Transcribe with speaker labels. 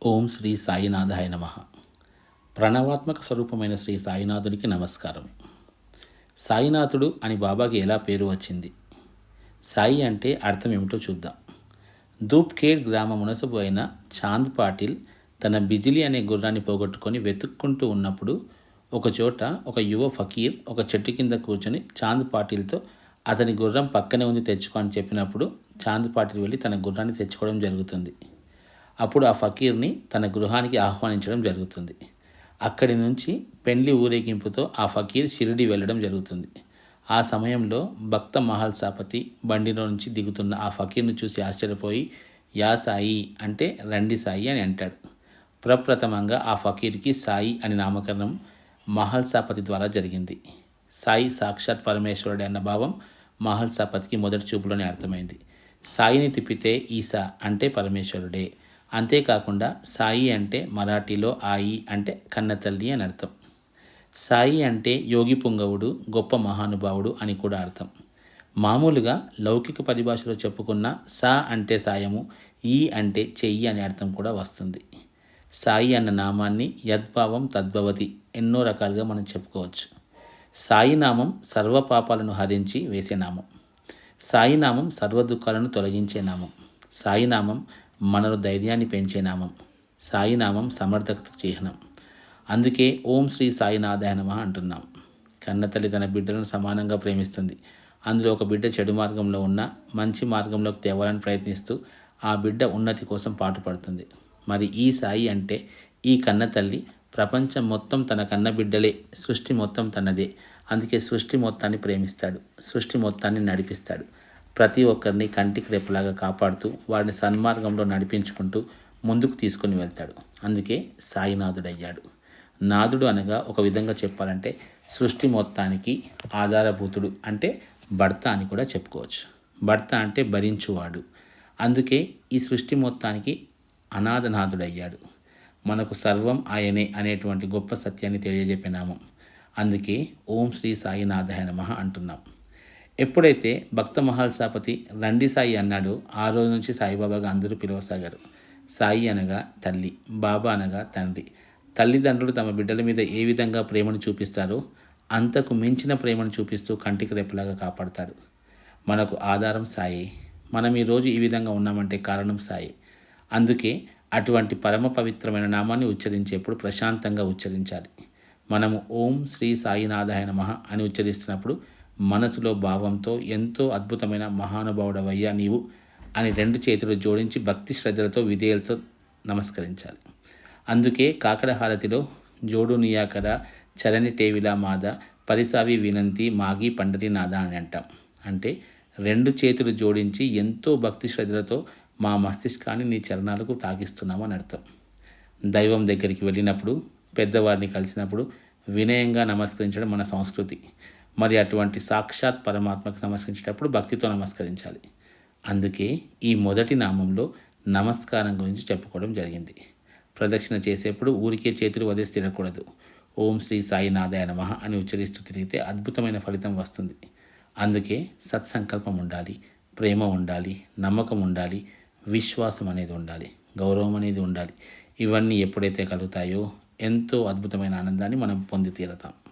Speaker 1: ఓం శ్రీ సాయినాథాయ నమః. ప్రణవాత్మక స్వరూపమైన శ్రీ సాయినాథునికి నమస్కారం. సాయినాథుడు అని బాబాకి ఎలా పేరు వచ్చింది? సాయి అంటే అర్థం ఏమిటో చూద్దాం. ధూప్ఖేడ్ గ్రామ మునసబు అయిన చాంద్ పాటిల్ తన బిజిలి అనే గుర్రాన్ని పోగొట్టుకొని వెతుక్కుంటూ ఉన్నప్పుడు ఒకచోట ఒక యువ ఫకీర్ ఒక చెట్టు కింద కూర్చొని చాంద్ పాటిల్తో అతని గుర్రం పక్కనే ఉంది తెచ్చుకో అని చెప్పినప్పుడు చాంద్ పాటిల్ వెళ్ళి తన గుర్రాన్ని తెచ్చుకోవడం జరుగుతుంది. అప్పుడు ఆ ఫకీర్ని తన గృహానికి ఆహ్వానించడం జరుగుతుంది. అక్కడి నుంచి పెండ్లి ఊరేగింపుతో ఆ ఫకీర్ షిరిడి వెళ్ళడం జరుగుతుంది. ఆ సమయంలో భక్త మహల్సాపతి బండిలో నుంచి దిగుతున్న ఆ ఫకీర్ని చూసి ఆశ్చర్యపోయి యా సాయి అంటే రండి సాయి అని అంటాడు. ప్రప్రథమంగా ఆ ఫకీర్కి సాయి అని నామకరణం మహల్సాపతి ద్వారా జరిగింది. సాయి సాక్షాత్ పరమేశ్వరుడే అన్న భావం మహల్సాపతికి మొదటి చూపులోనే అర్థమైంది. సాయిని తిప్పితే ఈసా అంటే పరమేశ్వరుడే. అంతేకాకుండా సాయి అంటే మరాఠీలో ఆయి అంటే కన్నతల్లి అని అర్థం. సాయి అంటే యోగి పుంగవుడు, గొప్ప మహానుభావుడు అని కూడా అర్థం. మామూలుగా లౌకిక పరిభాషలో చెప్పుకున్న సా అంటే సాయము, ఈ అంటే చెయ్యి అనే అర్థం కూడా వస్తుంది. సాయి అన్న నామాన్ని యద్భావం తద్భవతి ఎన్నో రకాలుగా మనం చెప్పుకోవచ్చు. సాయి నామం సర్వ పాపాలను హరించి వేసే నామం. సాయి నామం సర్వ దుఃఖాలను తొలగించే నామం. సాయి నామం మనలో ధైర్యాన్ని పెంచే నామం. సాయి నామం సమర్థత చిహ్నం. అందుకే ఓం శ్రీ సాయినాథాయ నమః అంటున్నాం. కన్నతల్లి తన బిడ్డలను సమానంగా ప్రేమిస్తుంది. అందులో ఒక బిడ్డ చెడు మార్గంలో ఉన్న మంచి మార్గంలోకి తేవాలని ప్రయత్నిస్తూ ఆ బిడ్డ ఉన్నతి కోసం పాటుపడుతుంది. మరి ఈ సాయి అంటే ఈ కన్నతల్లి ప్రపంచం మొత్తం తన కన్న బిడ్డలే, సృష్టి మొత్తం తనదే. అందుకే సృష్టి మొత్తాన్ని ప్రేమిస్తాడు, సృష్టి మొత్తాన్ని నడిపిస్తాడు. ప్రతి ఒక్కరిని కంటికి రెప్పలాగా కాపాడుతూ వారిని సన్మార్గంలో నడిపించుకుంటూ ముందుకు తీసుకొని వెళ్తాడు. అందుకే సాయినాథుడయ్యాడు. నాథుడు అనగా ఒక విధంగా చెప్పాలంటే సృష్టి మొత్తానికి ఆధారభూతుడు అంటే భర్త అని కూడా చెప్పుకోవచ్చు. భర్త అంటే భరించువాడు. అందుకే ఈ సృష్టి మొత్తానికి అనాథనాథుడయ్యాడు. మనకు సర్వం ఆయనే అనేటువంటి గొప్ప సత్యాన్ని తెలియజెప్పే నామం. అందుకే ఓం శ్రీ సాయినాథాయ నమః అంటున్నాం. ఎప్పుడైతే భక్త మహల్సాపతి రండి సాయి అన్నాడో ఆ రోజు నుంచి సాయిబాబాగా అందరూ పిలవసాగారు. సాయి అనగా తల్లి, బాబా అనగా తండ్రి. తల్లిదండ్రులు తమ బిడ్డల మీద ఏ విధంగా ప్రేమను చూపిస్తారో అంతకు మించిన ప్రేమను చూపిస్తూ కంటికి రెప్పలాగా కాపాడతాడు. మనకు ఆధారం సాయి. మనం ఈరోజు ఈ విధంగా ఉన్నామంటే కారణం సాయి. అందుకే అటువంటి పరమ పవిత్రమైన నామాన్ని ఉచ్చరించేప్పుడు ప్రశాంతంగా ఉచ్చరించాలి. మనము ఓం శ్రీ సాయినాథాయ నమః అని ఉచ్చరిస్తున్నప్పుడు మనసులో భావంతో ఎంతో అద్భుతమైన మహానుభావుడవయ్యా నీవు అని రెండు చేతులు జోడించి భక్తి శ్రద్ధలతో విధేయులతో నమస్కరించాలి. అందుకే కాకడ హారతిలో జోడు నియాకర చరణి టేవిలా మాద పరిసావి వినంతి మాగి పండరి నాద అని అంటాం. అంటే రెండు చేతులు జోడించి ఎంతో భక్తి శ్రద్ధలతో మా మస్తిష్కాన్ని నీ చరణాలకు తాకిస్తున్నామని అర్థం. దైవం దగ్గరికి వెళ్ళినప్పుడు, పెద్దవారిని కలిసినప్పుడు వినయంగా నమస్కరించడం మన సంస్కృతి. మరి అటువంటి సాక్షాత్ పరమాత్మకు నమస్కరించేటప్పుడు భక్తితో నమస్కరించాలి. అందుకే ఈ మొదటి నామంలో నమస్కారం గురించి చెప్పుకోవడం జరిగింది. ప్రదక్షిణ చేసేప్పుడు ఊరికే చేతులు వదిలేసి తిరగకూడదు. ఓం శ్రీ సాయినాథాయ నమః అని ఉచ్చరిస్తూ తిరిగితే అద్భుతమైన ఫలితం వస్తుంది. అందుకే సత్సంకల్పం ఉండాలి, ప్రేమ ఉండాలి, నమ్మకం ఉండాలి, విశ్వాసం అనేది ఉండాలి, గౌరవం అనేది ఉండాలి. ఇవన్నీ ఎప్పుడైతే కలుగుతాయో ఎంతో అద్భుతమైన ఆనందాన్ని మనం పొంది తీరతాం.